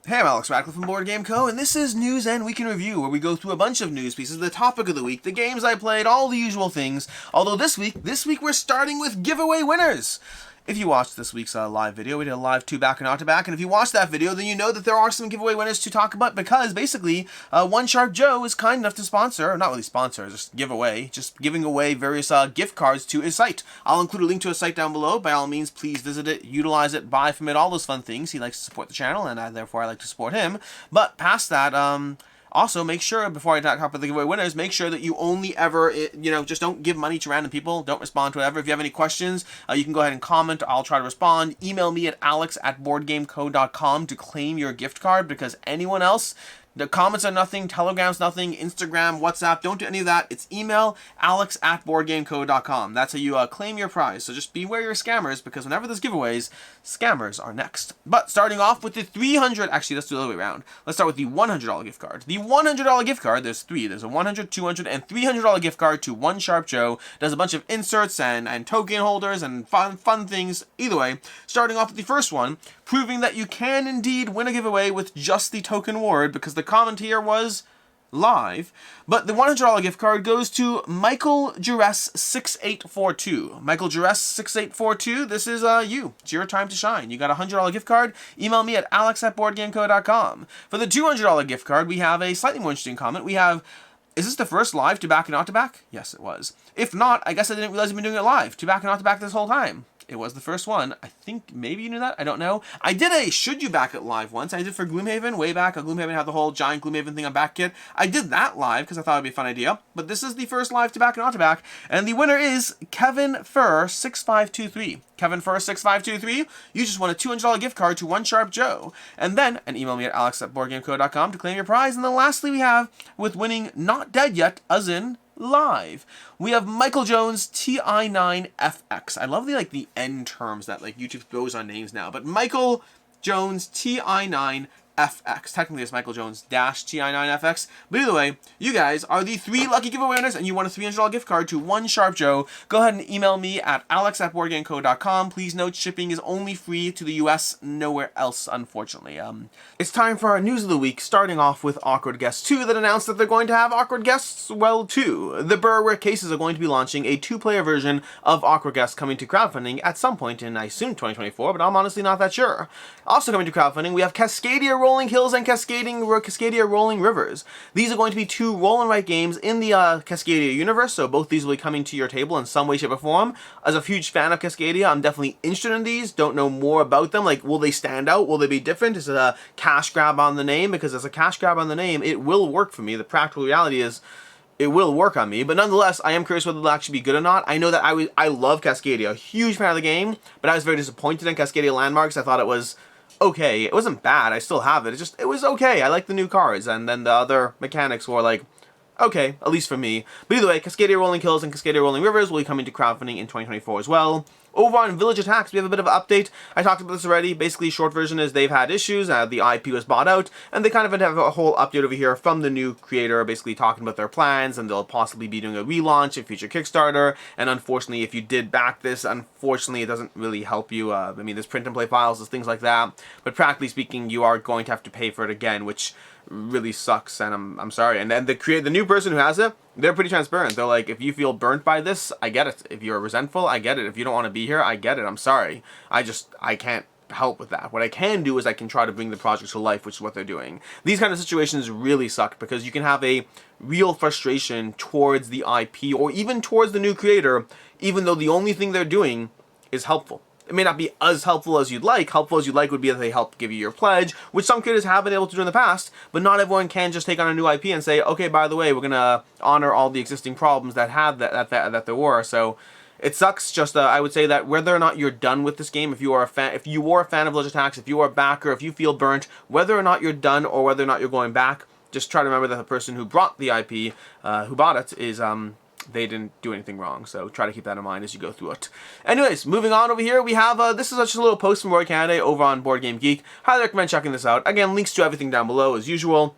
Hey, I'm Alex Radcliffe from Board Game Co., and this is News and Week in Review, where we go through a bunch of news pieces, the topic of the week, the games I played, all the usual things. Although this week we're starting with giveaway winners. If you watched this week's live video, we did a live 2-back and out-to-back, and if you watched that video, then you know that there are some giveaway winners to talk about, because basically, One Sharp Joe is kind enough to sponsor, or not really sponsor, just giving away various gift cards to his site. I'll include a link to his site down below. By all means, please visit it, utilize it, buy from it, all those fun things. He likes to support the channel, and therefore I like to support him. But past that, also, make sure, before I talk about the giveaway winners, make sure that you only ever, just don't give money to random people. Don't respond to whatever. If you have any questions, you can go ahead and comment. I'll try to respond. Email me at alex@boardgameco.com to claim your gift card, because anyone else, the comments are nothing, Telegram's nothing, Instagram, WhatsApp, don't do any of that. It's email alex@boardgameco.com. That's how you claim your prize. So just beware your scammers, because whenever there's giveaways, scammers are next. But starting off with the 300, actually let's do the other way around. Let's start with the $100 gift card. The $100 gift card, there's three. There's a $100, $200, and $300 gift card to One Sharp Joe. Does a bunch of inserts and token holders and fun things. Either way, starting off with the first one, proving that you can indeed win a giveaway with just the token word, because the comment here was live. But the $100 gift card goes to Michael Juress 6842. Michael Juress 6842, this is you. It's your time to shine. You got a $100 gift card. Email me at alex@boardgameco.com. For the $200 gift card, we have a slightly more interesting comment. We have, is this the first live 2-back and out-to-back? Yes, it was. If not, I guess I didn't realize you've been doing it live. 2-back and out-to-back this whole time. It was the first one. I think maybe you knew that. I don't know. I did a Should You Back It live once. I did for Gloomhaven way back. Gloomhaven had the whole giant Gloomhaven thing on back kit. I did that live because I thought it'd be a fun idea. But this is the first live 2-back and out-to-back. And the winner is Kevin Furr 6523. Kevin Furr 6523. You just won a $200 gift card to One Sharp Joe. And email me at alex@boardgameco.com to claim your prize. And then lastly we have, with winning Not Dead Yet, as in live, we have Michael Jones TI9FX. I love the end terms that YouTube throws on names now, but Michael Jones TI9FX. Technically it's Michael Jones -TI9FX, but either way, you guys are the 3 lucky giveaway winners, and you won a $300 gift card to One Sharp Joe. Go ahead and email me at alex@boardgameco.com. Please note shipping is only free to the US, nowhere else, unfortunately. It's time for our news of the week, starting off with Awkward Guests 2 that announced that they're going to have Awkward Guests, well, 2. The Burroware Cases are going to be launching a 2-player version of Awkward Guests coming to crowdfunding at some point in, I assume, 2024, but I'm honestly not that sure. Also coming to crowdfunding, we have Cascadia Rolling Hills and Cascadia Rolling Rivers. These are going to be 2 roll and write games in the Cascadia universe, so both these will be coming to your table in some way, shape, or form. As a huge fan of Cascadia, I'm definitely interested in these. Don't know more about them. Will they stand out? Will they be different? Is it a cash grab on the name? Because as a cash grab on the name, it will work for me. The practical reality is, it will work on me, but nonetheless, I am curious whether it'll actually be good or not. I know that I love Cascadia, a huge fan of the game, but I was very disappointed in Cascadia Landmarks. I thought it was okay. It wasn't bad. I still have it. It was okay. I like the new cards, and then the other mechanics were okay, at least for me. But either way, Cascadia Rolling Hills and Cascadia Rolling Rivers will be coming to crowdfunding in 2024 as well. Over on Village Attacks, we have a bit of an update. I talked about this already. Basically, short version is they've had issues. The IP was bought out, and they kind of have a whole update over here from the new creator, basically talking about their plans, and they'll possibly be doing a relaunch, a future Kickstarter. And unfortunately, if you did back this, unfortunately, it doesn't really help you. I mean, there's print and play files, there's things like that. But practically speaking, you are going to have to pay for it again, which really sucks, and I'm sorry. And then the new person who has it, they're pretty transparent. They're like, if you feel burnt by this, I get it. If you're resentful, I get it. If you don't want to be here, I get it. I'm sorry. I can't help with that. What I can do is I can try to bring the project to life, which is what they're doing. These kind of situations really suck, because you can have a real frustration towards the IP or even towards the new creator, even though the only thing they're doing is helpful. It may not be as helpful as you'd like. Helpful as you'd like would be that they help give you your pledge, which some creators have been able to do in the past, but not everyone can just take on a new IP and say, okay, by the way, we're going to honor all the existing problems that there were. So it sucks. Just I would say that whether or not you're done with this game, if you were a fan of Village Attacks, if you are a backer, if you feel burnt, whether or not you're done or whether or not you're going back, just try to remember that the person who brought the IP, who bought it, is they didn't do anything wrong, so try to keep that in mind as you go through it. Anyways, moving on over here, we have, this is just a little post from Roy Canaday over on Board Game Geek. Highly recommend checking this out. Again, links to everything down below as usual.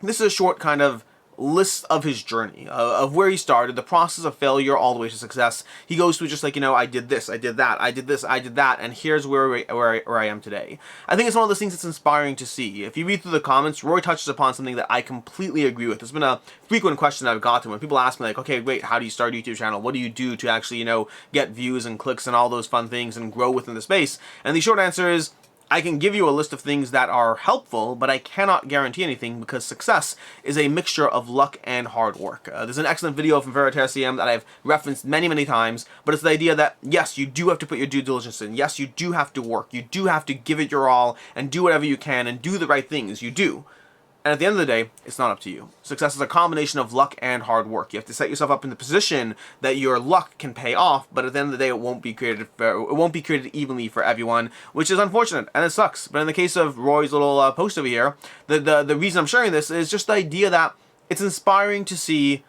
This is a short kind of list of his journey, of where he started, the process of failure all the way to success. He goes through just like, you know, I did this, I did that, I did this, I did that, and here's where I am today. I think it's one of those things that's inspiring to see. If you read through the comments, Roy touches upon something that I completely agree with. It's been a frequent question I've gotten when people ask me like, okay, wait, how do you start a YouTube channel? What do you do to actually, you know, get views and clicks and all those fun things and grow within the space? And the short answer is, I can give you a list of things that are helpful, but I cannot guarantee anything because success is a mixture of luck and hard work. There's an excellent video from Retalliation that I've referenced many, many times, but it's the idea that, yes, you do have to put your due diligence in. Yes, you do have to work. You do have to give it your all and do whatever you can and do the right things. You do. And at the end of the day, it's not up to you. Success is a combination of luck and hard work. You have to set yourself up in the position that your luck can pay off, but at the end of the day, it won't be created evenly for everyone, which is unfortunate and it sucks. But in the case of Roy's little post over here, the reason I'm sharing this is just the idea that it's inspiring to see.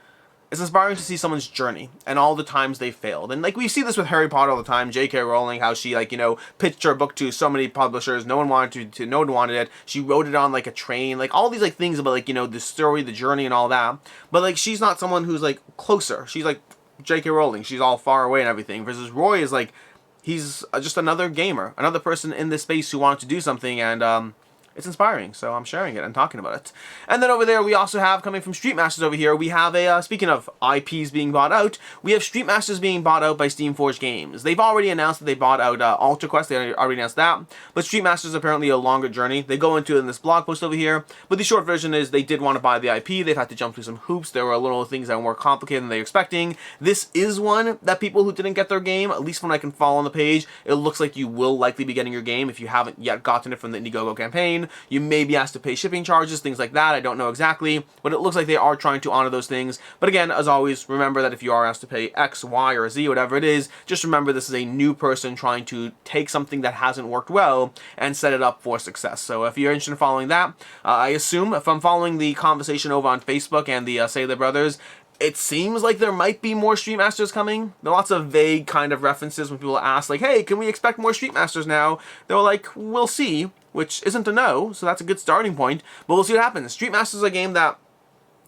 It's inspiring to see someone's journey and all the times they failed. And like we see this with Harry Potter all the time, J.K. Rowling, how she like, you know, pitched her book to so many publishers, no one wanted no one wanted it. She wrote it on like a train, like all these like things about like, you know, the story, the journey and all that. But like she's not someone who's like closer. She's like J.K. Rowling. She's all far away and everything. Versus Roy is like, he's just another gamer, another person in this space who wanted to do something, and it's inspiring, so I'm sharing it and talking about it. And then over there, we also have, coming from Street Masters over here, we have a, speaking of IPs being bought out, we have Street Masters being bought out by Steamforged Games. They've already announced that they bought out Alter Quest, they already announced that, but Street Masters is apparently a longer journey. They go into it in this blog post over here, but the short version is they did want to buy the IP, they've had to jump through some hoops, there were little things that were more complicated than they were expecting. This is one that people who didn't get their game, at least when I can follow on the page, it looks like you will likely be getting your game if you haven't yet gotten it from the Indiegogo campaign. You may be asked to pay shipping charges, things like that. I don't know exactly, but it looks like they are trying to honor those things. But again, as always, remember that if you are asked to pay X, Y, or Z, whatever it is, just remember this is a new person trying to take something that hasn't worked well and set it up for success. So if you're interested in following that, I assume if I'm following the conversation over on Facebook and the Sailor Brothers, it seems like there might be more Street Masters coming. There are lots of vague kind of references when people ask, like, hey, can we expect more Street Masters now? They're like, we'll see, which isn't a no, so that's a good starting point, but we'll see what happens. Street Masters is a game that,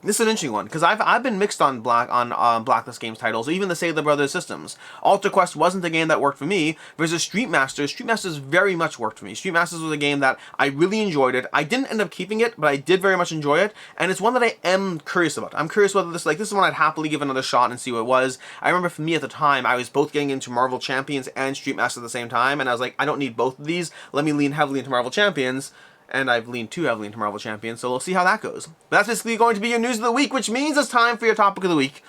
this is an interesting one, because I've been mixed on Blacklist Games titles, even the Sailor Brothers systems. Alter Quest wasn't a game that worked for me, versus Street Masters. Street Masters very much worked for me. Street Masters was a game that I really enjoyed it. I didn't end up keeping it, but I did very much enjoy it, and it's one that I am curious about. I'm curious whether this is one I'd happily give another shot and see what it was. I remember for me at the time, I was both getting into Marvel Champions and Street Masters at the same time, and I was like, I don't need both of these. Let me lean heavily into Marvel Champions. And I've leaned too heavily into Marvel Champions, so we'll see how that goes. But that's basically going to be your news of the week, which means it's time for your topic of the week.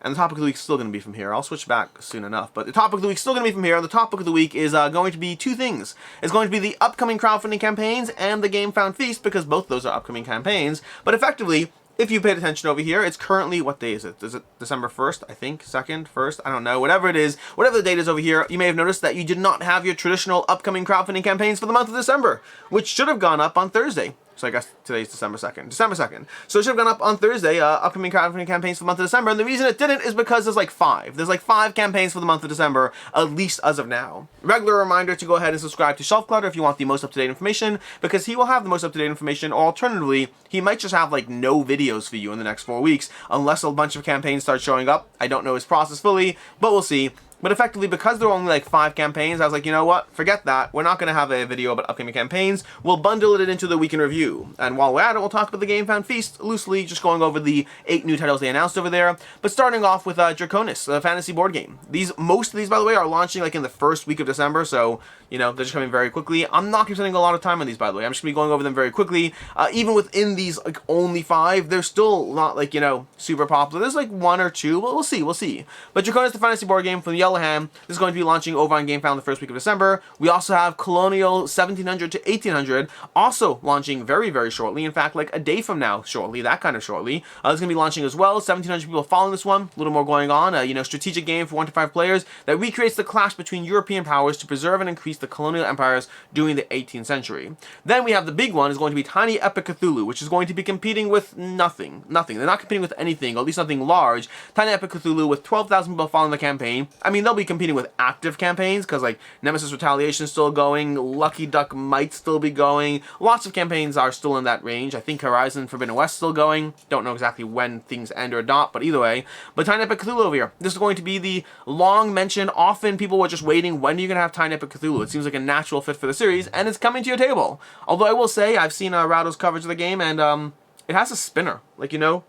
And the topic of the week is still going to be from here. I'll switch back soon enough, but the topic of the week is still going to be from here. And the topic of the week is going to be two things. It's going to be the upcoming crowdfunding campaigns and the Gamefound Feast, because both those are upcoming campaigns. But effectively, if you paid attention over here, it's currently, what day is it? Is it December 1st, I think? 2nd, 1st? I don't know. Whatever it is, whatever the date is over here, you may have noticed that you did not have your traditional upcoming crowdfunding campaigns for the month of December, which should have gone up on Thursday. So I guess today's December 2nd. December 2nd. So it should have gone up on Thursday, upcoming crowdfunding campaigns for the month of December. And the reason it didn't is because there's like 5. There's like 5 campaigns for the month of December, at least as of now. Regular reminder to go ahead and subscribe to Shelf Clutter if you want the most up-to-date information, because he will have the most up-to-date information, or alternatively, he might just have like no videos for you in the next 4 weeks, unless a bunch of campaigns start showing up. I don't know his process fully, but we'll see. But effectively, because there were only like 5 campaigns, I was like, you know what? Forget that. We're not going to have a video about upcoming campaigns. We'll bundle it into the week in review. And while we're at it, we'll talk about the Gamefound Feast, loosely, just going over the 8 new titles they announced over there. But starting off with Draconis, the fantasy board game. Most of these, by the way, are launching like in the first week of December, so, you know, they're just coming very quickly. I'm not spending a lot of time on these, by the way. I'm just going to be going over them very quickly. Even within these, like, only 5, they're still not, like, you know, super popular. There's like 1 or 2, but we'll see. But Draconis, the fantasy board game from the Yellow Hand, this is going to be launching over on Gamefound the first week of December. We also have Colonial 1700 to 1800, also launching very, very shortly. In fact, like a day from now, shortly, that kind of shortly. It's going to be launching as well. 1700 people following this one. A little more going on. You know, strategic game for 1 to 5 players that recreates the clash between European powers to preserve and increase peace the colonial empires during the 18th century. Then we have the big one is going to be Tiny Epic Cthulhu, which is going to be competing with nothing. They're not competing with anything, or at least nothing large. Tiny Epic Cthulhu with 12,000 people following the campaign. I mean, they'll be competing with active campaigns, because like Nemesis Retaliation is still going, Lucky Duck might still be going. Lots of campaigns are still in that range. I think Horizon Forbidden West is still going. Don't know exactly when things end or not, but either way. But Tiny Epic Cthulhu over here. This is going to be the long mentioned, often people were just waiting, when are you going to have Tiny Epic Cthulhu? It seems like a natural fit for the series, and it's coming to your table. Although I will say, I've seen Rado's coverage of the game, and it has a spinner. Like, you know,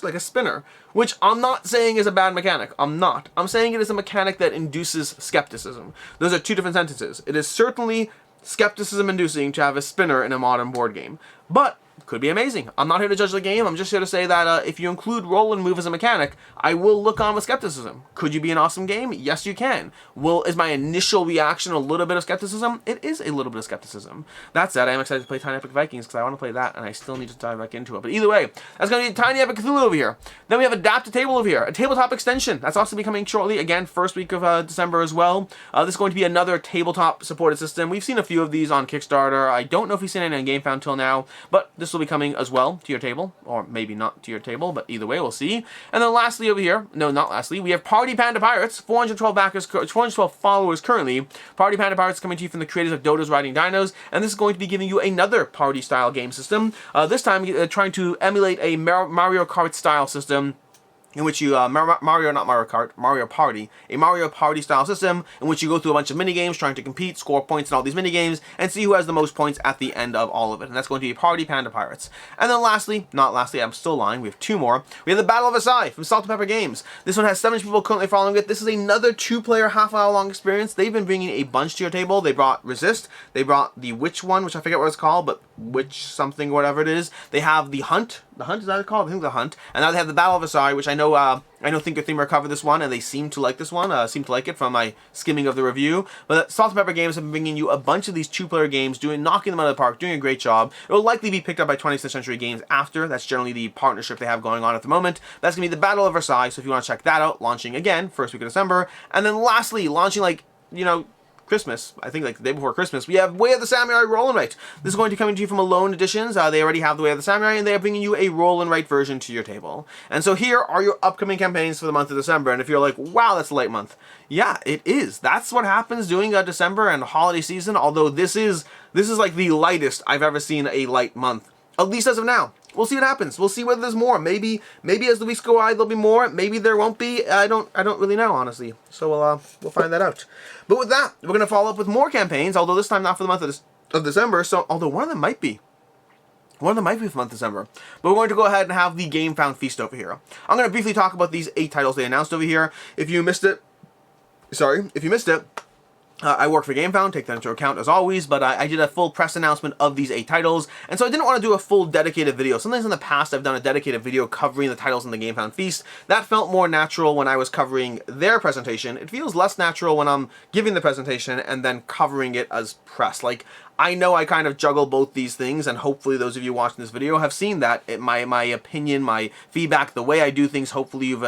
like a spinner. Which I'm not saying is a bad mechanic. I'm not. I'm saying it is a mechanic that induces skepticism. Those are two different sentences. It is certainly skepticism inducing to have a spinner in a modern board game. But could be amazing. I'm not here to judge the game. I'm just here to say that if you include roll and move as a mechanic, I will look on with skepticism. Could you be an awesome game? Yes, you can. Is my initial reaction a little bit of skepticism? It is a little bit of skepticism. That said, I am excited to play Tiny Epic Vikings because I want to play that, and I still need to dive back into it. But either way, that's going to be Tiny Epic Cthulhu over here. Then we have Adapt a Table over here, a tabletop extension. That's also be coming shortly. Again, first week of December as well. This is going to be another tabletop supported system. We've seen a few of these on Kickstarter. I don't know if we've seen any on Gamefound till now, but this will be coming as well to your table, or maybe not to your table, but either way, we'll see. And then lastly over here, no, not lastly, we have Party Panda Pirates, 412 backers, 412 followers currently. Party Panda Pirates coming to you from the creators of Dodos Riding Dinos, and this is going to be giving you another party-style game system. This time, trying to emulate a Mario Kart-style system, in which you, Mario Party, a Mario Party style system in which you go through a bunch of mini-games trying to compete, score points in all these mini-games, and see who has the most points at the end of all of it. And that's going to be Party Panda Pirates. And then lastly, not lastly, I'm still lying, we have two more. We have the Battle of Versailles from Salt and Pepper Games. This one has 7 people currently following it. This is another 2-player, half-hour-long experience. They've been bringing a bunch to your table. They brought Resist, they brought the Witch one, which I forget what it's called, but Witch something, whatever it is. They have the Hunt. The Hunt, is that called? I think the Hunt. And now they have the Battle of Versailles, which I know Think Your Themer covered this one, and they seem to like this one. Seem to like it from my skimming of the review. But Salt and Pepper Games have been bringing you a bunch of these 2-player games, knocking them out of the park, doing a great job. It will likely be picked up by 20th Century Games after. That's generally the partnership they have going on at the moment. That's going to be the Battle of Versailles, so if you want to check that out, launching again, first week of December. And then lastly, launching Christmas, I think like the day before Christmas, we have Way of the Samurai Roll and Write. This is going to come to you from Alone Editions. They already have the Way of the Samurai, and they are bringing you a Roll and Write version to your table. And so here are your upcoming campaigns for the month of December. And if you're like, wow, that's a late month. Yeah, it is. That's what happens during December and holiday season, although this is like the lightest I've ever seen a light month. At least as of now. We'll see what happens. We'll see whether there's more. Maybe as the weeks go by, there'll be more. Maybe there won't be. I don't really know, honestly. So we'll find that out. But with that, we're gonna follow up with more campaigns. Although this time not for the month of December. So although one of them might be. One of them might be for the month of December. But we're going to go ahead and have the Gamefound Feast over here. I'm going to briefly talk about these 8 titles they announced over here. If you missed it, I work for Gamefound, take that into account as always, but I did a full press announcement of these 8 titles, and so I didn't want to do a full dedicated video. Sometimes in the past I've done a dedicated video covering the titles in the Gamefound Feast. That felt more natural when I was covering their presentation. It feels less natural when I'm giving the presentation and then covering it as press. Like, I know I kind of juggle both these things, and hopefully those of you watching this video have seen that. My opinion, my feedback, the way I do things, hopefully you've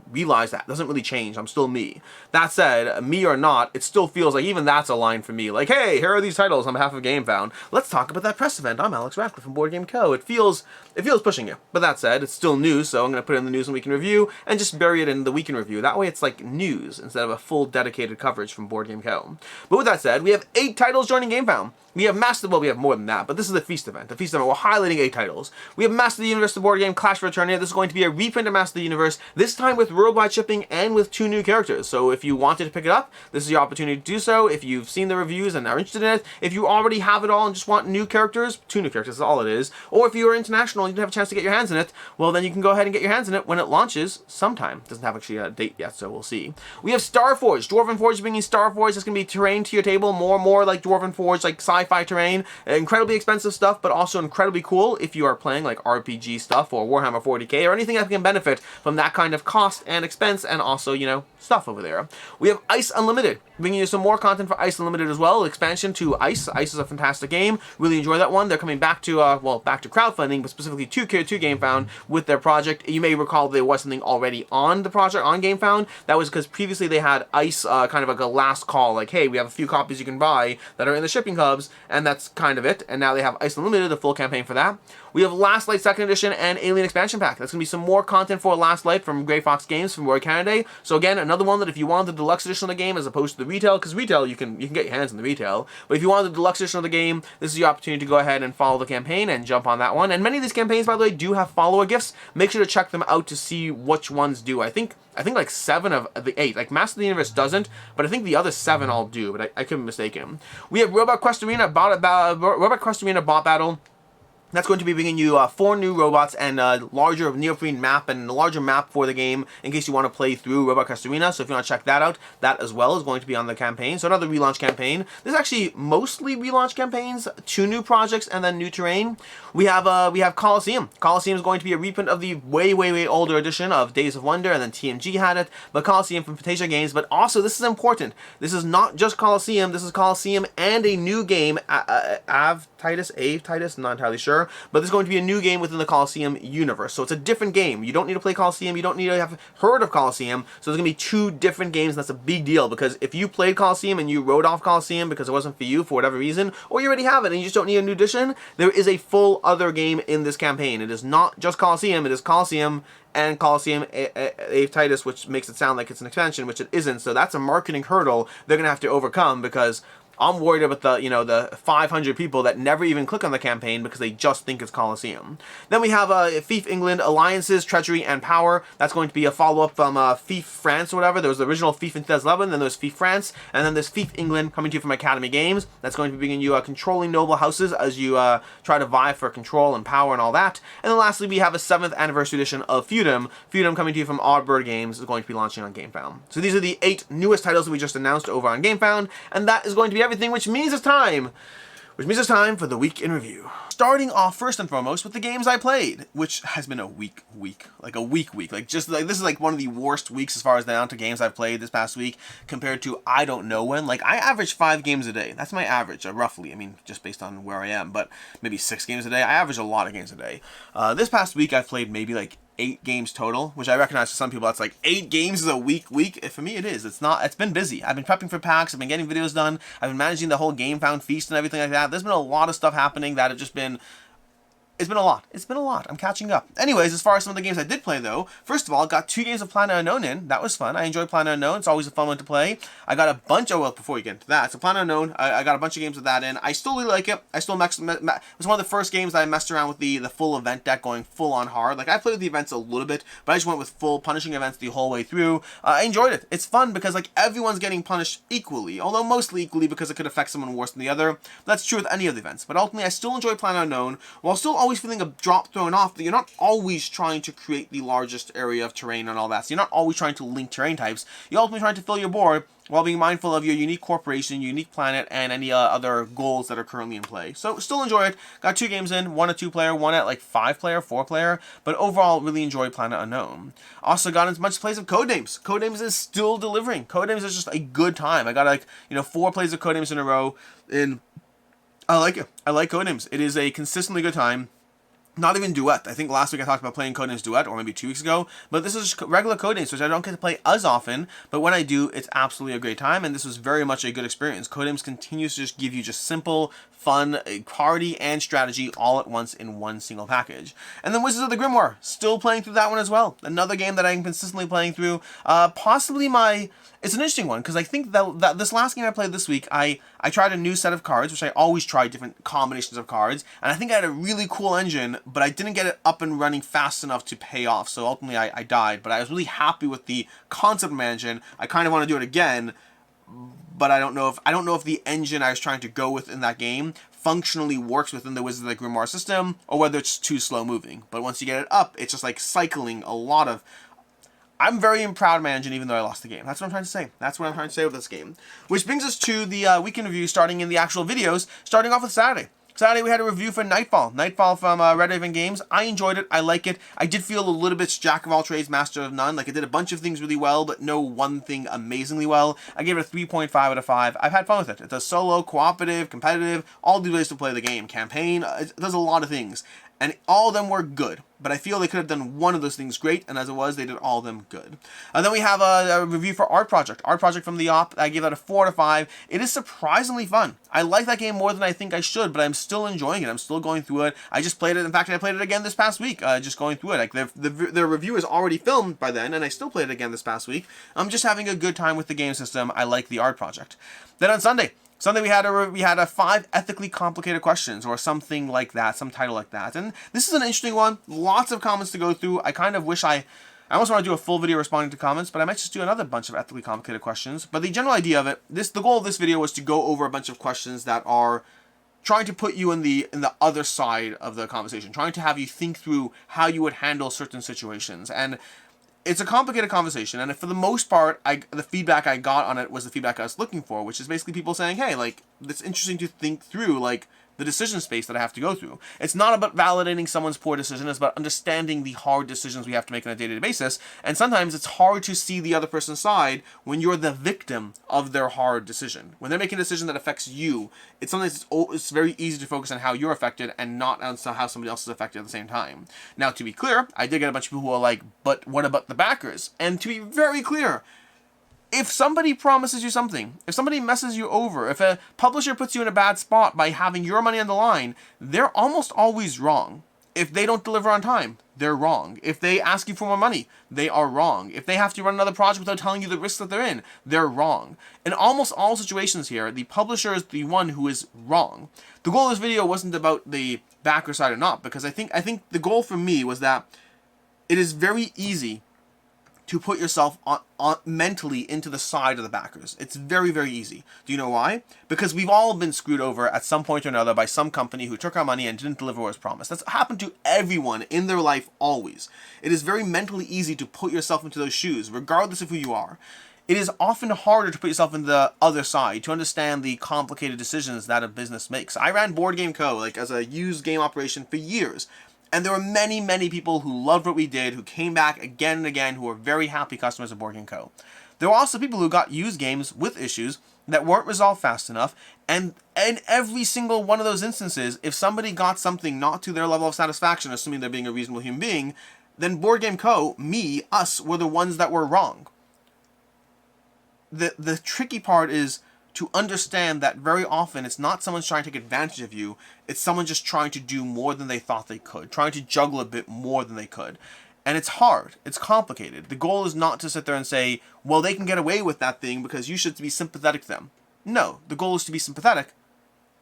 realized that. It doesn't really change. I'm still me. That said, me or not, it still feels like even that's a line for me. Like, hey, here are these titles on behalf of Gamefound. Let's talk about that press event. I'm Alex Radcliffe from Board Game Co. It feels pushing you. But that said, it's still news, so I'm going to put it in the News and Week in Review and just bury it in the Week in Review. That way it's like news instead of a full dedicated coverage from Board Game Co. But with that said, we have 8 titles joining Gamefound. We have we have more than that, but this is the Feast event. The Feast event, we're highlighting 8 titles. We have Master of the Universe, the board game, Clash for Eternia. This is going to be a reprint of Master of the Universe, this time with worldwide shipping and with 2 new characters. So if you wanted to pick it up, this is your opportunity to do so. If you've seen the reviews and are interested in it, if you already have it all and just want new characters, 2 new characters is all it is. Or if you are international and you didn't have a chance to get your hands in it, well then you can go ahead and get your hands in it when it launches sometime. It doesn't have actually a date yet, so we'll see. We have Starforged. Dwarven Forge bringing Starforged. It's going to be terrain to your table, more like Dwarven Forge, like sci-fi sci-fi terrain, incredibly expensive stuff, but also incredibly cool if you are playing like RPG stuff or Warhammer 40k or anything that can benefit from that kind of cost and expense, and also, you know, stuff over there. We have Ice Unlimited, bringing you some more content for Ice Unlimited as well. Expansion to Ice. Ice is a fantastic game. Really enjoy that one. They're coming back to, back to crowdfunding, but specifically to Gamefound with their project. You may recall there was something already on the project, on Gamefound. That was because previously they had Ice kind of like a last call, like, hey, we have a few copies you can buy that are in the shipping hubs, and that's kind of it. And now they have Ice Unlimited, the full campaign for that. We have Last Light 2nd Edition and Alien Expansion Pack. That's going to be some more content for Last Light from Grey Fox Games from Canaday. So again, another one that if you want the deluxe edition of the game as opposed to the retail, because retail you can get your hands on the retail, but if you want the deluxe edition of the game, this is your opportunity to go ahead and follow the campaign and jump on that one. And many of these campaigns, by the way, do have follower gifts. Make sure to check them out to see which ones do. I think like 7 of the 8. Like Master of the Universe doesn't, but I think the other 7 all do, but I could be mistaken. We have Robot Quest Arena Bot Battle. That's going to be bringing you 4 new robots and a larger neoprene map and a larger map for the game in case you want to play through Robot Quest Arena. So if you want to check that out, that as well is going to be on the campaign. So another relaunch campaign. This is actually mostly relaunch campaigns, 2 new projects and then new terrain. We have Coliseum. Coliseum is going to be a reprint of the way older edition of Days of Wonder, and then TMG had it. But Coliseum from Fantasia Games. But also, this is important. This is not just Coliseum. This is Coliseum and a new game, Ave-Titus, not entirely sure. But there's going to be a new game within the Coliseum universe. So it's a different game. You don't need to play Coliseum. You don't need to have heard of Coliseum. So there's going to be 2 different games, and that's a big deal. Because if you played Coliseum and you wrote off Coliseum because it wasn't for you for whatever reason, or you already have it and you just don't need a new edition, there is a full other game in this campaign. It is not just Coliseum. It is Coliseum and Coliseum Ave-Titus, which makes it sound like it's an expansion, which it isn't. So that's a marketing hurdle they're going to have to overcome, because I'm worried about the 500 people that never even click on the campaign because they just think it's Coliseum. Then we have Thief England, Alliances, Treachery, and Power. That's going to be a follow-up from Thief France or whatever. There was the original Thief in 2011, then there's Thief France, and then there's Thief England coming to you from Academy Games. That's going to be bringing you controlling noble houses as you try to vie for control and power and all that. And then lastly, we have a 7th anniversary edition of Feudum. Feudum coming to you from Oddbird Games is going to be launching on Gamefound. So these are the 8 newest titles that we just announced over on Gamefound, and that is going to be everything, which means it's time for the week in review. Starting off first and foremost with the games I played, which has been a week. Like just like this is like one of the worst weeks as far as the amount of games I've played this past week compared to I don't know when. Like I average 5 games a day. That's my average, roughly. I mean, just based on where I am, but maybe 6 games a day. I average a lot of games a day. This past week I've played maybe like 8 games total, which I recognize for some people that's like 8 games is a week. For me it is. It's not. It's been busy. I've been prepping for packs, I've been getting videos done, I've been managing the whole Gamefound Feast and everything like that. There's been a lot of stuff happening that have just been It's been a lot. I'm catching up. Anyways, as far as some of the games I did play, though, first of all, got 2 games of Planet Unknown in. That was fun. I enjoyed Planet Unknown. It's always a fun one to play. I got a bunch of, well, before we get into that, so Planet Unknown, I got a bunch of games of that in. I still really like it. It was one of the first games that I messed around with the full event deck, going full on hard. Like, I played with the events a little bit, but I just went with full punishing events the whole way through. I enjoyed it. It's fun because, like, everyone's getting punished equally, although mostly equally because it could affect someone worse than the other. That's true with any of the events. But ultimately, I still enjoy Planet Unknown, while still always feeling a drop thrown off that you're not always trying to create the largest area of terrain and all that. So you're not always trying to link terrain types. You're ultimately trying to fill your board while being mindful of your unique corporation, unique planet, and any other goals that are currently in play. So still enjoy it. Got 2 games in, one at 2-player, one at like 5-player, 4-player, but overall really enjoyed Planet Unknown. Also got into a bunch of plays of Codenames. Codenames is still delivering. Codenames is just a good time. I got like 4 plays of Codenames in a row, and I like it. I like Codenames. It is a consistently good time. Not even Duet. I think last week I talked about playing Codenames Duet, or maybe 2 weeks ago, but this is just regular Codenames, which I don't get to play as often, but when I do, it's absolutely a great time, and this was very much a good experience. Codenames continues to just give you just simple, fun, party, and strategy all at once in one single package. And then Wizards of the Grimoire, still playing through that one as well. Another game that I'm consistently playing through. It's an interesting one, because I think that this last game I played this week, I tried a new set of cards, which I always try different combinations of cards, and I think I had a really cool engine, but I didn't get it up and running fast enough to pay off, so ultimately I died. But I was really happy with the concept of my engine. I kind of want to do it again, but I don't know if the engine I was trying to go with in that game functionally works within the Wizards of the Grimoire system, or whether it's too slow moving. But once you get it up, it's just like cycling a lot of I'm very proud of my engine, even though I lost the game. That's what I'm trying to say. That's what I'm trying to say with this game. Which brings us to the weekend review, starting in the actual videos, starting off with Saturday. Saturday, we had a review for Nightfall. Nightfall from Red Raven Games. I enjoyed it. I like it. I did feel a little bit jack of all trades, master of none. Like, it did a bunch of things really well, but no one thing amazingly well. I gave it a 3.5 out of 5. I've had fun with it. It's a solo, cooperative, competitive, all the ways to play the game. Campaign, it does a lot of things. And all of them were good. But I feel they could have done one of those things great, and as it was, they did all of them good. Then we have a review for Art Project. Art Project from the Op. I gave that a 4 out of 5. It is surprisingly fun. I like that game more than I think I should, but I'm still enjoying it. I'm still going through it. I just played it. In fact, I played it again this past week, just going through it. Like, the review is already filmed by then, and I still played it again this past week. I'm just having a good time with the game system. I like the Art Project. Then on Sunday, we had a 5 ethically complicated questions, or something like that, some title like that. And this is an interesting one. Lots of comments to go through. I kind of wish I almost want to do a full video responding to comments, but I might just do another bunch of ethically complicated questions. But the general idea of it, the goal of this video was to go over a bunch of questions that are trying to put you in the other side of the conversation, trying to have you think through how you would handle certain situations. And it's a complicated conversation, and for the most part, the feedback I got on it was the feedback I was looking for, which is basically people saying, hey, like, it's interesting to think through, like, the decision space that I have to go through. It's not about validating someone's poor decision, it's about understanding the hard decisions we have to make on a day-to-day basis, and sometimes it's hard to see the other person's side when you're the victim of their hard decision. When they're making a decision that affects you, it's very easy to focus on how you're affected and not on how somebody else is affected at the same time. Now, to be clear, I did get a bunch of people who are like, but what about the backers? And to be very clear, if somebody promises you something, if somebody messes you over, if a publisher puts you in a bad spot by having your money on the line, they're almost always wrong. If they don't deliver on time, they're wrong. If they ask you for more money, they are wrong. If they have to run another project without telling you the risks that they're in, they're wrong. In almost all situations here, the publisher is the one who is wrong. The goal of this video wasn't about the backer side or not, because I think the goal for me was that it is very easy to put yourself on mentally into the side of the backers. It's very, very easy. Do you know why? Because we've all been screwed over at some point or another by some company who took our money and didn't deliver what was promised. That's happened to everyone in their life always. It is very mentally easy to put yourself into those shoes, regardless of who you are. It is often harder to put yourself in the other side, to understand the complicated decisions that a business makes. I ran Board Game Co. as a used game operation for years. And there were many, many people who loved what we did, who came back again and again, who were very happy customers of Board Game Co. There were also people who got used games with issues that weren't resolved fast enough, and in every single one of those instances, if somebody got something not to their level of satisfaction, assuming they're being a reasonable human being, then Board Game Co., us, were the ones that were wrong. The tricky part is to understand that very often it's not someone's trying to take advantage of you, it's someone just trying to do more than they thought they could, trying to juggle a bit more than they could. And it's hard, it's complicated. The goal is not to sit there and say, well, they can get away with that thing because you should be sympathetic to them. No, the goal is to be sympathetic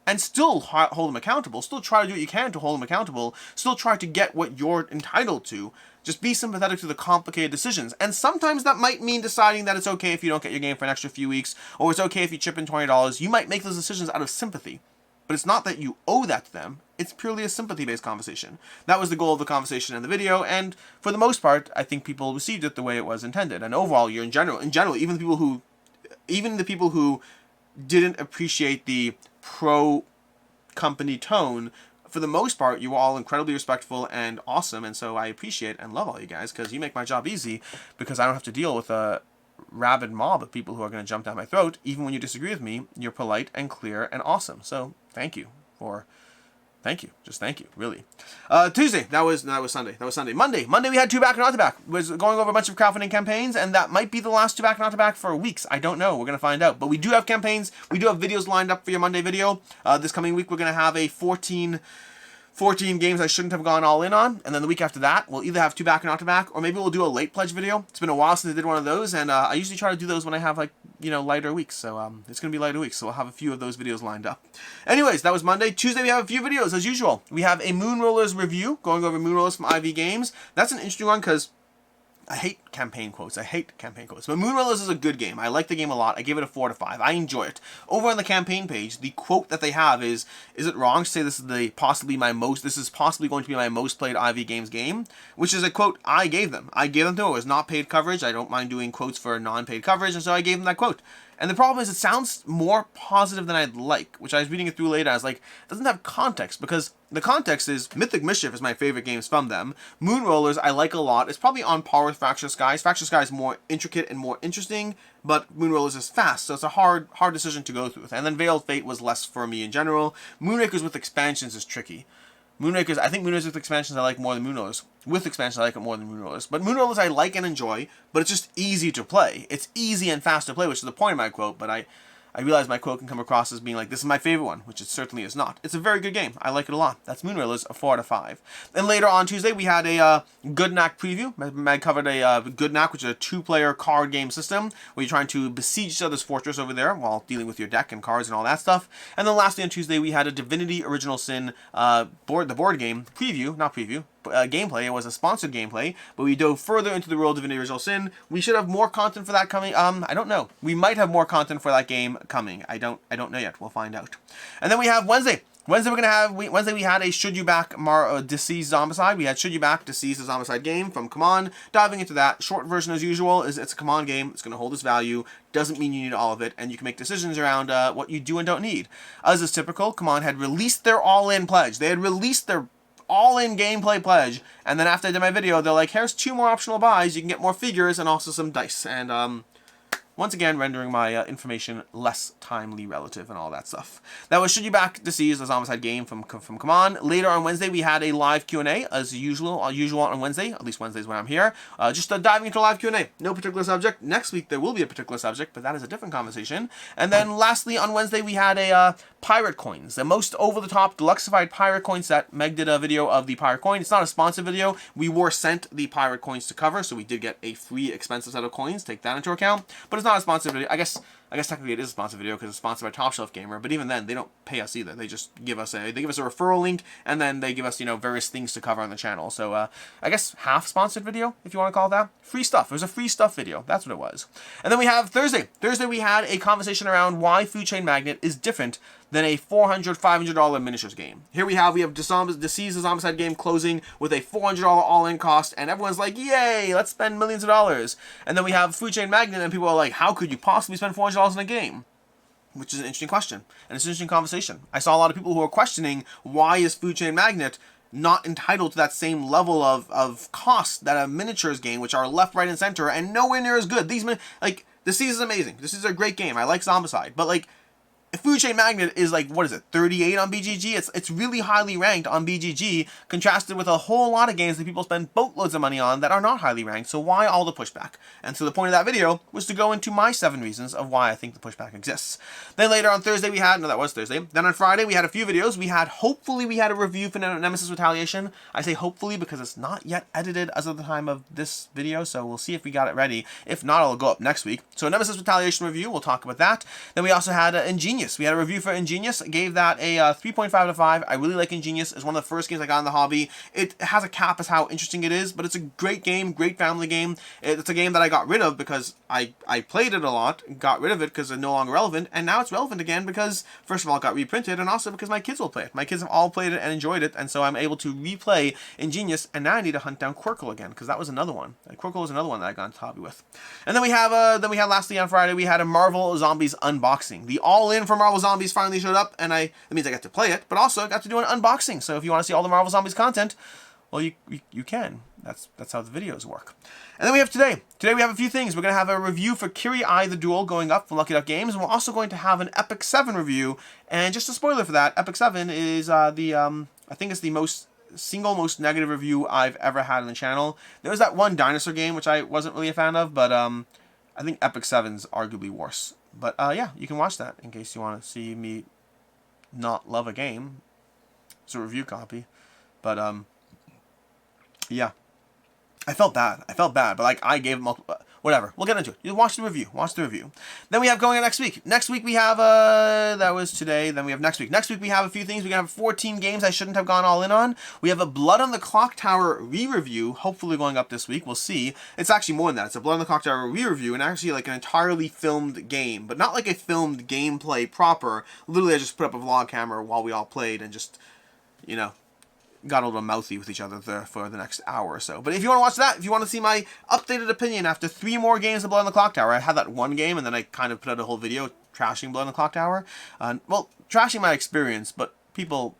and still hold them accountable, still try to do what you can to hold them accountable, still try to get what you're entitled to. Just be sympathetic to the complicated decisions. And sometimes that might mean deciding that it's okay if you don't get your game for an extra few weeks, or it's okay if you chip in $20. You might make those decisions out of sympathy. But it's not that you owe that to them. It's purely a sympathy-based conversation. That was the goal of the conversation in the video, and for the most part, I think people received it the way it was intended. And overall, in general, even the people who didn't appreciate the pro-company tone, for the most part, you were all incredibly respectful and awesome, and so I appreciate and love all you guys, because you make my job easy, because I don't have to deal with a rabid mob of people who are going to jump down my throat. Even when you disagree with me, you're polite and clear and awesome. So thank you. Just thank you, really. Tuesday, that was Sunday. Monday we had 2 back and not to back. Was going over a bunch of crowdfunding campaigns, and that might be the last 2 back and not to back for weeks. I don't know. We're going to find out. But we do have campaigns. We do have videos lined up for your Monday video. This coming week, we're going to have a 14 games I shouldn't have gone all in on, and then the week after that, we'll either have 2 back and not to back, or maybe we'll do a late pledge video. It's been a while since I did one of those, and I usually try to do those when I have, lighter weeks, so it's going to be lighter weeks, so we'll have a few of those videos lined up. Anyways, that was Monday. Tuesday, we have a few videos, as usual. We have a Moonrollers review, going over Moonrollers from IV Games. That's an interesting one, because I hate campaign quotes. I hate campaign quotes. But Moonrollers is a good game. I like the game a lot. I give it a 4 out of 5. I enjoy it. Over on the campaign page, the quote that they have is it wrong to say this is this is possibly going to be my most played IV Games game? Which is a quote I gave them. I gave them to it. It was not paid coverage. I don't mind doing quotes for non-paid coverage, and so I gave them that quote. And the problem is it sounds more positive than I'd like, which I was reading it through later. I was like, it doesn't have context, because the context is Mythic Mischief is my favorite games from them. Moonrollers I like a lot. It's probably on par with Fractured Skies. Fractured Skies is more intricate and more interesting, but Moonrollers is fast, so it's a hard decision to go through. And then Veiled Fate was less for me in general. Moonrakers with expansions is tricky. Moonrakers, I think Moonrakers with expansions I like more than Moonrollers. With expansions I like it more than Moonrollers. But Moonrollers I like and enjoy, but it's just easy to play. It's easy and fast to play, which is the point of my quote, but I realize my quote can come across as being like, this is my favorite one, which it certainly is not. It's a very good game. I like it a lot. That's Moonrollers, a 4 out of 5. Then later on Tuesday, we had a Gudnak Preview. Meg covered a Gudnak, which is a 2-player card game system, where you're trying to besiege each other's fortress over there while dealing with your deck and cards and all that stuff. And then lastly on Tuesday, we had a Divinity Original Sin the board game preview, not preview, gameplay. It was a sponsored gameplay, but we dove further into the world of Divinity Original Sin. We should have more content for that coming. I don't know. We might have more content for that game coming. I don't know yet. We'll find out. And then we have Wednesday. Wednesday we had a Should You Back DCeased Zombicide. We had Should You Back DCeased the Zombicide game from CMON. Diving into that, short version as usual is it's a CMON game. It's going to hold its value. Doesn't mean you need all of it, and you can make decisions around what you do and don't need. As is typical, CMON had released their all-in pledge. They had released their all-in gameplay pledge, and then after I did my video, they're like, here's 2 more optional buys. You can get more figures and also some dice. And once again, rendering my information less timely relative and all that stuff. That was Should You Back DCeased, the Zombicide game from CMON. Later on Wednesday, we had a live Q&A, as usual on Wednesday. At least Wednesdays when I'm here. Just diving into a live Q&A. No particular subject. Next week, there will be a particular subject, but that is a different conversation. And then lastly, on Wednesday, we had a Pirate Coins. The most over-the-top deluxified Pirate Coin set. Meg did a video of the Pirate Coin. It's not a sponsored video. We were sent the Pirate Coins to cover, so we did get a free expensive set of coins. Take that into account. But it's not a sponsored video. I guess technically it is a sponsored video because it's sponsored by Top Shelf Gamer, but even then they don't pay us either. They just give us a referral link, and then they give us, various things to cover on the channel. So I guess half sponsored video, if you want to call it that. Free stuff. It was a free stuff video. That's what it was. And then we have Thursday. Thursday we had a conversation around why Food Chain Magnate is different than a $400, $500 miniatures game. Here we have DCeased the Zombicide game closing with a $400 all-in cost, and everyone's like, yay, let's spend millions of dollars. And then we have Food Chain Magnate, and people are like, how could you possibly spend $400 on a game? Which is an interesting question, and it's an interesting conversation. I saw a lot of people who are questioning, why is Food Chain Magnate not entitled to that same level of cost that a miniatures game, which are left, right, and center, and nowhere near as good. DCeased is amazing. This is a great game. I like Zombicide, but Food Chain Magnate is 38 on BGG. It's really highly ranked on BGG, contrasted with a whole lot of games that people spend boatloads of money on that are not highly ranked. So why all the pushback? And so the point of that video was to go into my 7 reasons of why I think the pushback exists. Then later on Thursday that was Thursday. Then on Friday we had a few videos. Hopefully we had a review for Nemesis Retaliation. I say hopefully because it's not yet edited as of the time of this video, so we'll see if we got it ready. If not, it'll go up next week. So Nemesis Retaliation review, we'll talk about that. Then we also had Ingenious. We had a review for Ingenious. Gave that a 3.5 out of 5. I really like Ingenious. It's one of the first games I got in the hobby. It has a cap as how interesting it is, but it's a great game, great family game. It's a game that I got rid of because I played it a lot, got rid of it because it's no longer relevant, and now it's relevant again because, first of all, it got reprinted, and also because my kids will play it. My kids have all played it and enjoyed it, and so I'm able to replay Ingenious, and now I need to hunt down Quirkle again, because that was another one. Quirkle was another one that I got into the hobby with. And then we had lastly on Friday, we had a Marvel Zombies unboxing. The all-in for Marvel Zombies finally showed up, and that means I got to play it, but also I got to do an unboxing. So if you want to see all the Marvel Zombies content, well, you can. That's how the videos work. And then we have today. Today we have a few things. We're going to have a review for Kiri Eye the Duel going up from Lucky Duck Games, and we're also going to have an Epic 7 review. And just a spoiler for that, Epic 7 is I think it's the single most negative review I've ever had on the channel. There was that one dinosaur game which I wasn't really a fan of, but I think Epic 7's arguably worse. But yeah, you can watch that in case you want to see me not love a game. It's a review copy. But yeah. I felt bad, but I gave it multiple. whatever. We'll get into it. You watch the review. Watch the review. Then we have going on next week. Next week we have, that was today. Then we have next week. Next week we have a few things. We're going to have 14 games I shouldn't have gone all in on. We have a Blood on the Clock Tower re-review, hopefully going up this week. We'll see. It's actually more than that. It's a Blood on the Clock Tower re-review, and actually like an entirely filmed game, but not like a filmed gameplay proper. Literally I just put up a vlog camera while we all played and just, you know, got a little mouthy with each other there for the next hour or so. But if you want to watch that, if you want to see my updated opinion after 3 more games of Blood on the Clock Tower, I had that one game and then I kind of put out a whole video trashing Blood on the Clock Tower. Well, trashing my experience, but people,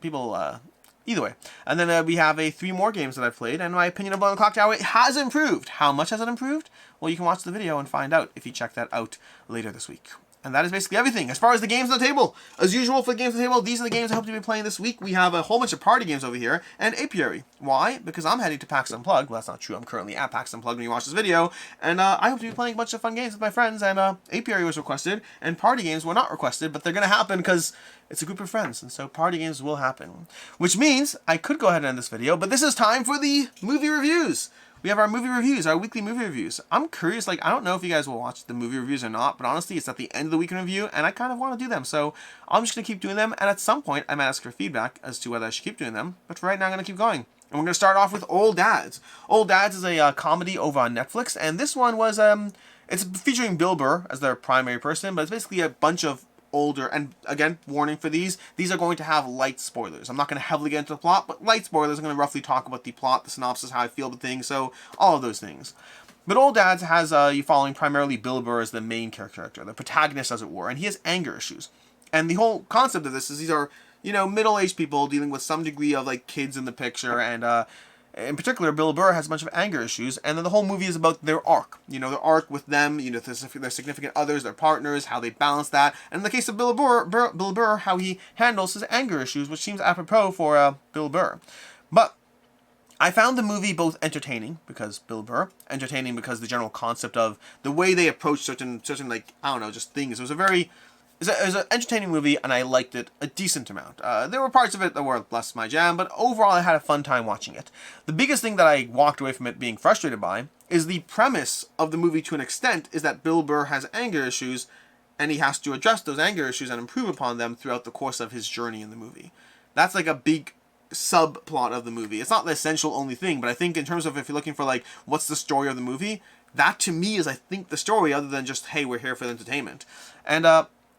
either way. And then we have 3 more games that I've played, and my opinion of Blood on the Clock Tower, it has improved. How much has it improved? Well, you can watch the video and find out if you check that out later this week. And that is basically everything. As far as the games on the table, as usual for the games on the table, these are the games I hope to be playing this week. We have a whole bunch of party games over here, and Apiary. Why? Because I'm heading to PAX Unplugged. Well, that's not true. I'm currently at PAX Unplugged when you watch this video, and I hope to be playing a bunch of fun games with my friends, and Apiary was requested, and party games were not requested, but they're going to happen because it's a group of friends, and so party games will happen. Which means I could go ahead and end this video, but this is time for the movie reviews. We have our movie reviews, our weekly movie reviews. I'm curious, like, I don't know if you guys will watch the movie reviews or not, but honestly, it's at the end of the week in review, and I kind of want to do them, so I'm just going to keep doing them, and at some point, I might ask for feedback as to whether I should keep doing them, but for right now, I'm going to keep going. And we're going to start off with Old Dads. Old Dads is a comedy over on Netflix, and this one was, it's featuring Bill Burr as their primary person, but it's basically a bunch of older, and again, warning for these are going to have light spoilers. I'm not going to heavily get into the plot, but light spoilers. I'm going to roughly talk about the plot, the synopsis, how I feel about things, so all of those things. But Old Dads has you following primarily Bill Burr as the main character, the protagonist as it were, and he has anger issues. And the whole concept of this is these are, you know, middle-aged people dealing with some degree of like kids in the picture, and in particular, Bill Burr has a bunch of anger issues, and then the whole movie is about their arc. You know, their arc with them, you know, their significant others, their partners, how they balance that. And in the case of Bill Burr, how he handles his anger issues, which seems apropos for Bill Burr. But I found the movie both entertaining, because Bill Burr, entertaining because the general concept of the way they approach certain like, I don't know, just things. It was an entertaining movie, and I liked it a decent amount. There were parts of it that were less my jam, but overall I had a fun time watching it. The biggest thing that I walked away from it being frustrated by is the premise of the movie to an extent is that Bill Burr has anger issues, and he has to address those anger issues and improve upon them throughout the course of his journey in the movie. That's like a big subplot of the movie. It's not the essential only thing, but I think in terms of if you're looking for like, what's the story of the movie, that to me is, I think, the story other than just, hey, we're here for the entertainment. And,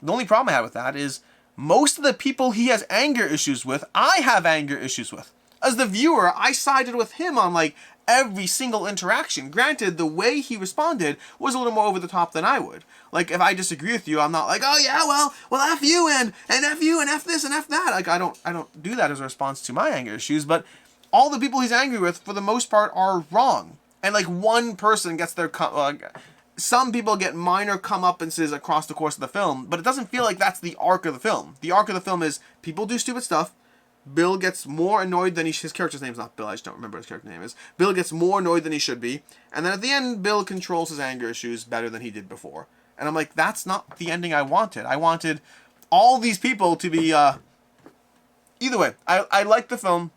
the only problem I have with that is most of the people he has anger issues with, I have anger issues with. As the viewer, I sided with him on like every single interaction. Granted, the way he responded was a little more over the top than I would. Like, if I disagree with you, I'm not like, oh yeah, well, F you and F you and F this and F that. Like, I don't do that as a response to my anger issues, but all the people he's angry with, for the most part, are wrong. And like one person gets their... some people get minor comeuppances across the course of the film, but it doesn't feel like that's the arc of the film. The arc of the film is people do stupid stuff. Bill gets more annoyed than his character's name's not Bill, I just don't remember what his character's name is. Bill gets more annoyed than he should be, and then at the end, Bill controls his anger issues better than he did before. And I'm like, that's not the ending I wanted. I wanted all these people to be, either way, I liked the film.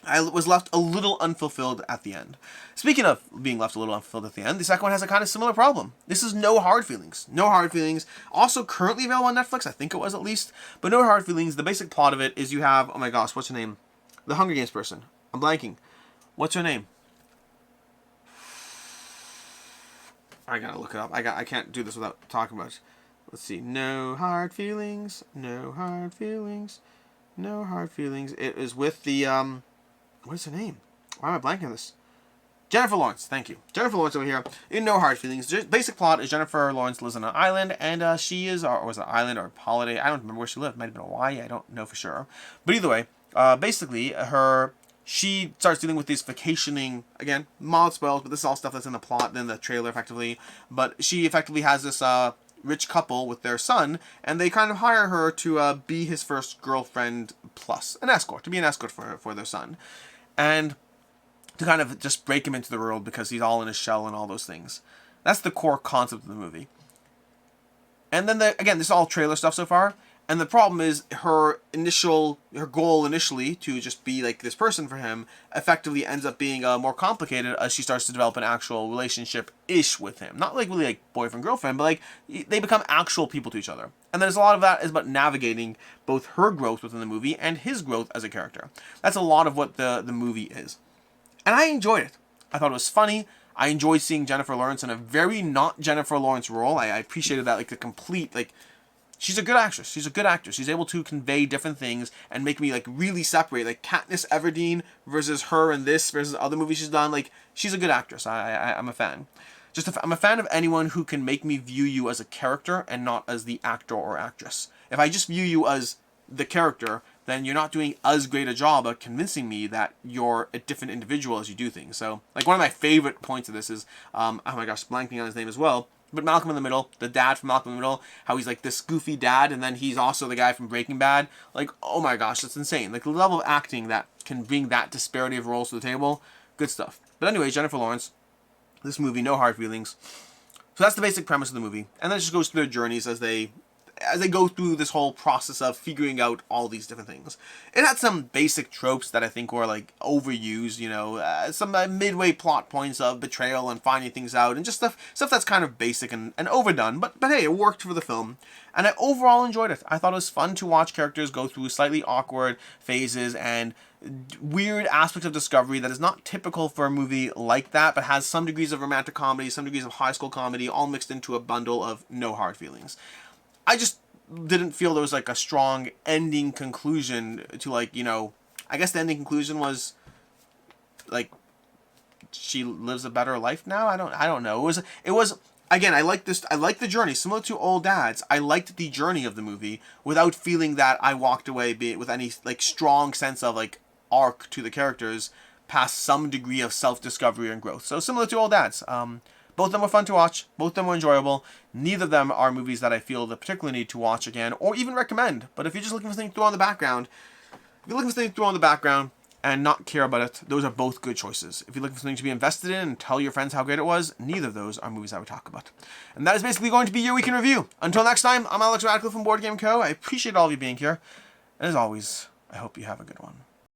I was left a little unfulfilled at the end. Speaking of being left a little unfulfilled at the end, the second one has a kind of similar problem. This is No Hard Feelings. No Hard Feelings. Also currently available on Netflix. I think it was at least. But No Hard Feelings, the basic plot of it is you have, oh my gosh, what's her name? The Hunger Games person. I'm blanking. What's her name? I gotta look it up. I can't do this without talking about it. Let's see. No Hard Feelings. No Hard Feelings. No Hard Feelings. It is with the, what is her name? Why am I blanking on this? Jennifer Lawrence, thank you. Jennifer Lawrence over here in No Hard Feelings. Basic plot is Jennifer Lawrence lives on an island, and she is, or was it an island or a holiday? I don't remember where she lived. It might have been Hawaii. I don't know for sure. But either way, basically, she starts dealing with these vacationing, again, mild spoils, but this is all stuff that's in the plot, in the trailer, effectively. But she effectively has this rich couple with their son, and they kind of hire her to be his first girlfriend plus an escort, to be an escort for their son. And to kind of just break him into the world because he's all in his shell and all those things. That's the core concept of the movie. And then, again, this is all trailer stuff so far. And the problem is her goal initially to just be like this person for him effectively ends up being more complicated as she starts to develop an actual relationship-ish with him. Not like really like boyfriend-girlfriend, but like they become actual people to each other. And there's a lot of that is about navigating both her growth within the movie and his growth as a character. That's a lot of what the movie is. And I enjoyed it. I thought it was funny. I enjoyed seeing Jennifer Lawrence in a very not Jennifer Lawrence role. I appreciated that, like the complete, like, she's a good actress. She's a good actress. She's able to convey different things and make me like really separate, like Katniss Everdeen versus her in this versus other movies she's done. Like, she's a good actress. I'm a fan. I'm a fan of anyone who can make me view you as a character and not as the actor or actress. If I just view you as the character, then you're not doing as great a job of convincing me that you're a different individual as you do things. So, like, one of my favorite points of this is, oh my gosh, blanking on his name as well, but Malcolm in the Middle, the dad from Malcolm in the Middle, how he's like this goofy dad, and then he's also the guy from Breaking Bad. Like, oh my gosh, that's insane. Like, the level of acting that can bring that disparity of roles to the table, good stuff. But anyway, Jennifer Lawrence, this movie, no hard feelings. So that's the basic premise of the movie. And then it just goes through their journeys as they go through this whole process of figuring out all these different things. It had some basic tropes that I think were like overused, you know, some midway plot points of betrayal and finding things out, and just stuff that's kind of basic and overdone, but hey, it worked for the film, and I overall enjoyed it. I thought it was fun to watch characters go through slightly awkward phases and weird aspects of discovery that is not typical for a movie like that, but has some degrees of romantic comedy, some degrees of high school comedy, all mixed into a bundle of no hard feelings. I just didn't feel there was like a strong ending conclusion to, like, you know, I guess the ending conclusion was like she lives a better life now. I don't know. It was again, I like the journey, similar to Old Dads. I liked the journey of the movie without feeling that I walked away with any like strong sense of like arc to the characters past some degree of self-discovery and growth. So similar to Old Dads. Both of them were fun to watch. Both of them were enjoyable. Neither of them are movies that I feel the particular need to watch again or even recommend. But if you're just looking for something to throw on the background, and not care about it, those are both good choices. If you're looking for something to be invested in and tell your friends how great it was, neither of those are movies I would talk about. And that is basically going to be your week in review. Until next time, I'm Alex Radcliffe from Board Game Co. I appreciate all of you being here. And as always, I hope you have a good one.